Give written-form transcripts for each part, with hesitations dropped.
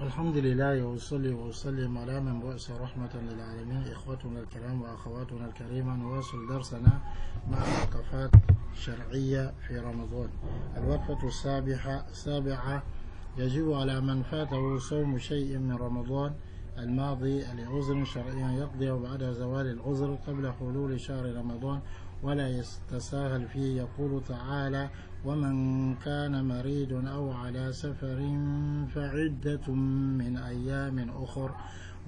الحمد لله وأصلي وأسلم على من بعث رحمة للعالمين. إخوتنا الكرام وأخواتنا الكريمة، نواصل درسنا مع وقفات شرعية في رمضان. الوقفة السابعة: يجب على من فاته صوم شيء من رمضان الماضي لعذر شرعي يقضي بعد زوال العذر قبل حلول شهر رمضان ولا يتساهل فيه. يقول تعالى: ومن كان مريض أو على سفر فعدة من أيام أخر.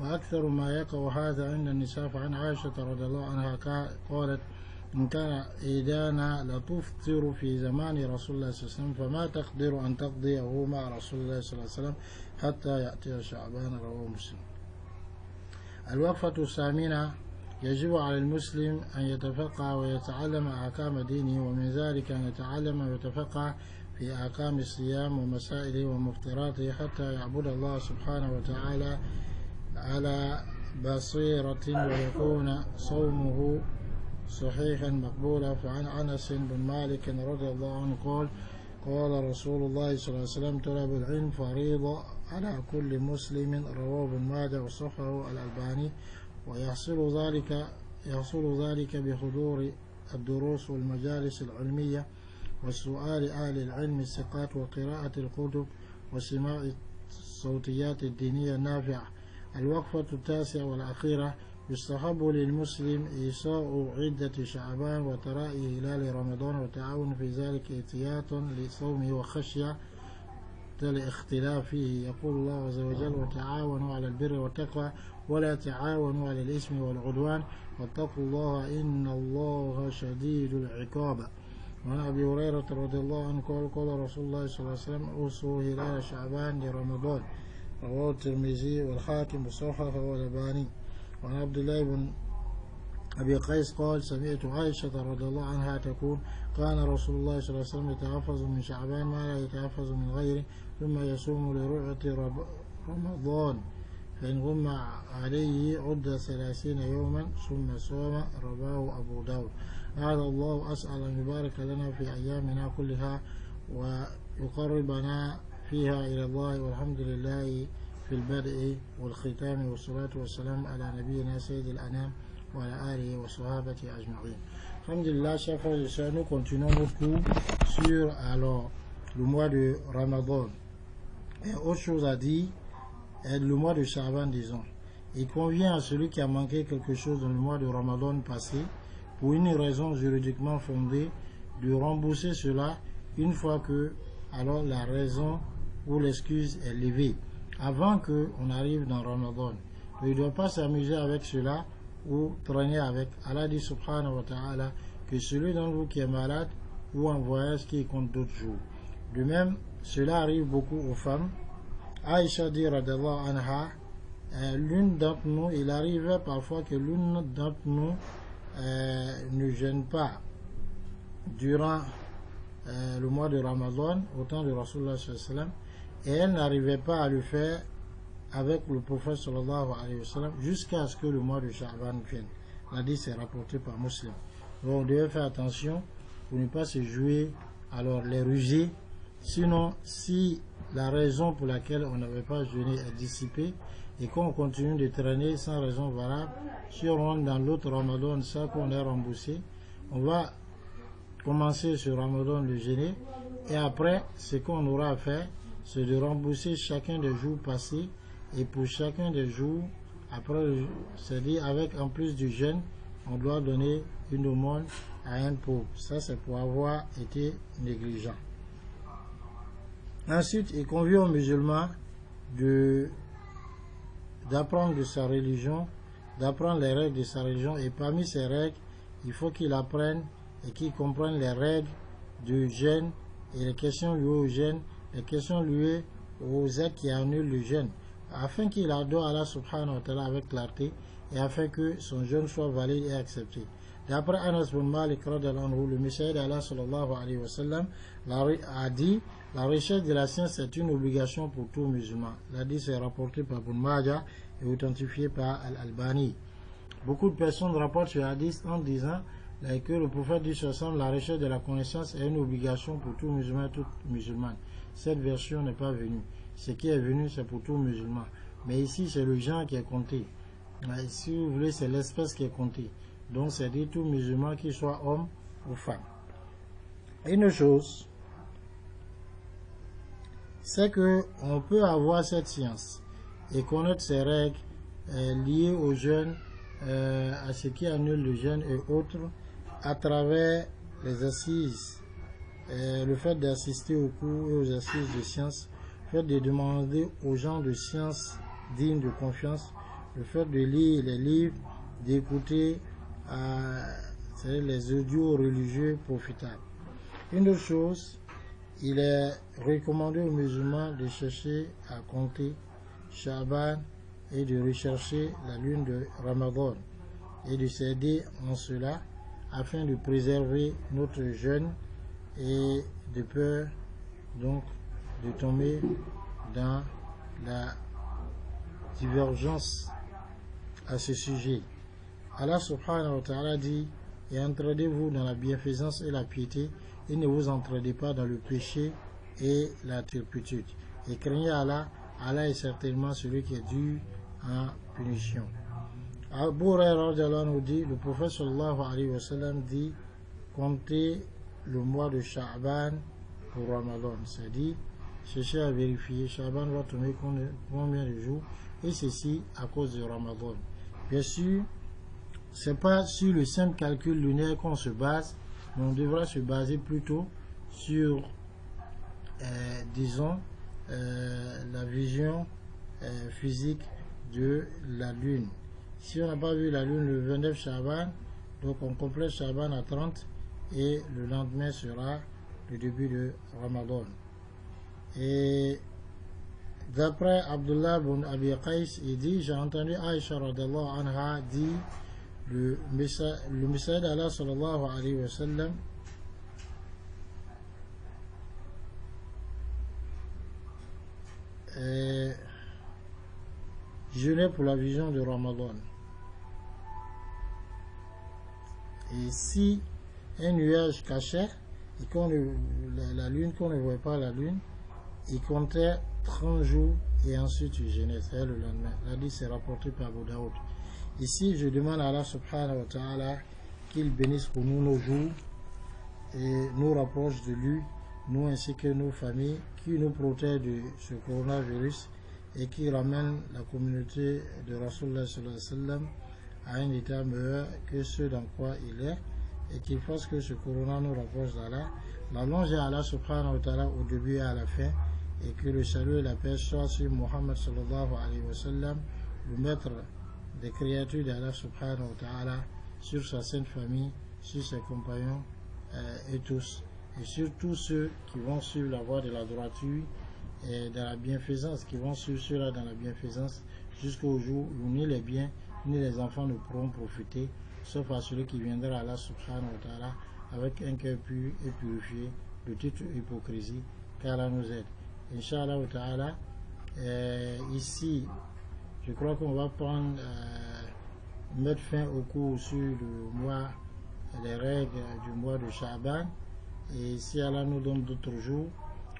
وأكثر ما يقع هذا عند النساء. فعن عائشة رضي الله عنها قالت: إن كان إيدانا لتفطر في زمان رسول الله صلى الله عليه وسلم فما تقدر أن تقضيه مع رسول الله صلى الله عليه وسلم حتى يأتي شعبان. رواه مسلم. الوقفة الثامنة: يجب على المسلم أن يتفقه ويتعلم أحكام دينه، ومن ذلك أن يتعلم ويتفقه في أحكام الصيام ومسائله ومفطراته حتى يعبد الله سبحانه وتعالى على بصيرة ويكون صومه صحيحا مقبولا. فعن أنس بن مالك رضي الله عنه قال: قال رسول الله صلى الله عليه وسلم: طلب العلم فريضة على كل مسلم. رواه ابن ماجه وصححه الألباني. ويحصل ذلك بحضور الدروس والمجالس العلمية وسؤال أهل العلم الثقات وقراءة الكتب وسماع الصوتيات الدينية النافعة. الوقفة التاسعة والأخيرة: يستحب للمسلم إيصاء عدة شعبان وتراءي هلال رمضان وتعاون في ذلك احتياطا لصومه وخشية الاختلاف فيه. يقول الله عز وجل: وتعاونوا على البر والتقوى ولا تعاونوا على الإثم والعدوان واتقوا الله إن الله شديد العقاب. وعن أبي هريرة رضي الله عنه قال رسول الله صلى الله عليه وسلم: أوصوا هلال شعبان لرمضان. رواه الترمذي والحاكم وصححه والألباني. وعن عبد الله بن أبي قيس قال: سمعت عائشة رضي الله عنها تقول: كان رسول الله صلى الله عليه وسلم يتحفظ من شعبان ما لا يتحفظ من غيره ثم يصوم لرؤية رمضان فإن غم عليه عد 30 يوما ثم صام. رواه أبو داود. هذا الله أسأل أن يبارك لنا في أيامنا كلها ويقربنا فيها إلى الله، والحمد لله في البدء والختام، والصلاة والسلام على نبينا سيد الأنام وعلى آله وصحابته أجمعين. Alhamdulillah, chers frères et sœurs, nous continuons nos cours sur le mois de Ramadan. Et autre chose à dire, le mois de Sha'ban, disons. Il convient à celui qui a manqué quelque chose dans le mois de Ramadan passé, pour une raison juridiquement fondée, de rembourser cela une fois que la raison ou l'excuse est levée, avant qu'on arrive dans Ramadan. Il ne doit pas s'amuser avec cela ou traîner avec. Allah dit subhanahu wa ta'ala que celui d'entre vous qui est malade ou en voyage qui compte d'autres jours. De même, cela arrive beaucoup aux femmes. Aïcha dit radallahu anha, l'une d'entre nous, il arrivait parfois que l'une d'entre nous ne jeûne pas durant le mois de Ramadan au temps de Rasulullah sallallahu alayhi wa sallam, et elle n'arrivait pas à le faire avec le prophète sallallahu alayhi wa sallam jusqu'à ce que le mois de Sha'ban vienne. L'hadith est rapporté par Muslim. Donc on devait faire attention pour ne pas se jouer les rusés. Sinon, si la raison pour laquelle on n'avait pas jeûné est dissipée et qu'on continue de traîner sans raison valable, si on rentre dans l'autre Ramadan, ça qu'on est remboursé, on va commencer ce Ramadan le jeûner, et après ce qu'on aura à faire, c'est de rembourser chacun des jours passés. Et pour chacun des jours, après, c'est-à-dire avec en plus du jeûne, on doit donner une aumône à un pauvre. Ça, c'est pour avoir été négligent. Ensuite, il convient aux musulmans d'apprendre de sa religion, d'apprendre les règles de sa religion. Et parmi ces règles, il faut qu'il apprenne et qu'il comprenne les règles du jeûne et les questions liées au jeûne, les questions liées aux actes qui annulent le jeûne, afin qu'il adore Allah subhanahu wa ta'ala avec clarté et afin que son jeûne soit valide et accepté. D'après Anas bin Malik radhiyallahu anhu, le messager d'Allah sallallahu alayhi wa sallam a dit: la recherche de la science est une obligation pour tout musulman. L'hadith est rapporté par Ibn Majah et authentifié par Al-Albani. Beaucoup de personnes rapportent ce hadith en disant que le prophète dit sallallahu la recherche de la connaissance est une obligation pour tout musulman et toute musulmane. Cette version n'est pas venue. ce qui est venu, c'est pour tout musulman. Mais ici, c'est le genre qui est compté. Si vous voulez, c'est l'espèce qui est comptée. Donc, c'est dit tout musulman, qu'il soit homme ou femme. Une chose, c'est qu'on peut avoir cette science et connaître ces règles liées au jeûne, à ce qui annule le jeûne et autres, à travers les assises, le fait d'assister aux cours et aux assises de science, le fait de demander aux gens de science dignes de confiance, le fait de lire les livres, d'écouter les audios religieux profitables. Une autre chose, il est recommandé aux musulmans de chercher à compter Sha'ban et de rechercher la lune de Ramadan et de s'aider en cela afin de préserver notre jeûne et de peur donc de tomber dans la divergence à ce sujet. Allah subhanahu wa ta'ala dit: et entraidez-vous dans la bienfaisance et la piété, et ne vous entraidez pas dans le péché et la turpitude. Et craignez Allah, Allah est certainement celui qui est dur en punition. Abu Hurairah nous dit, le prophète sallallahu alayhi wa sallam dit: comptez le mois de Sha'ban pour Ramadan. C'est-à-dire, cherchez à vérifier Sha'ban va tomber combien de jours, et ceci à cause de Ramadan. Bien sûr, ce n'est pas sur le simple calcul lunaire qu'on se base, mais on devra se baser plutôt sur, disons, la vision physique de la lune. Si on n'a pas vu la lune le 29 Sha'ban, donc on complète Sha'ban à 30 et le lendemain sera le début de Ramadan. Et d'après Abdullah ibn Abi Qais, il dit: j'ai entendu Aïcha radhiyallahu anha dire, le messager d'Allah sallallahu alayhi wa sallam jeûnait pour la vision de Ramadan. Et si un nuage cachait et la lune, qu'on ne voit pas la lune, il comptait 30 jours et ensuite il jeûnait, c'est le lendemain. Là, c'est rapporté par Abu Daoud. Ici, je demande à Allah subhanahu wa ta'ala qu'il bénisse pour nous nos jours et nous rapproche de lui, nous ainsi que nos familles, qui nous protège de ce coronavirus et qui ramène la communauté de Rasulullah sallallahu alayhi wa sallam à un état meilleur que ce dans quoi il est, et qu'il fasse que ce corona nous rapproche d'Allah. L'allonge à Allah subhanahu wa ta'ala au début et à la fin, et que le salut et la paix soient sur Muhammad sallallahu alayhi wa sallam, le maître des créatures d'Allah subhanahu wa ta'ala, sur sa sainte famille, sur ses compagnons et tous, et sur tous ceux qui vont suivre la voie de la droiture et de la bienfaisance, qui vont suivre cela dans la bienfaisance jusqu'au jour où ni les biens ni les enfants ne pourront profiter, sauf à celui qui viendra à Allah subhanahu wa ta'ala avec un cœur pur et purifié de toute hypocrisie, qu'Allah nous aide. Inch'Allah ta'ala, ici, je crois qu'on va prendre, mettre fin au cours sur le mois, les règles du mois de Sha'ban, et si Allah nous donne d'autres jours,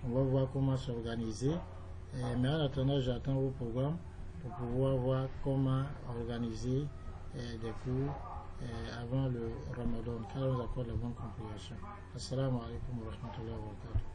on va voir comment s'organiser. Mais en attendant, j'attends vos programmes pour pouvoir voir comment organiser des cours avant le Ramadan, car on accorde la bonne compréhension. Assalamu alaikum wa rahmatullahi wa barakatuh.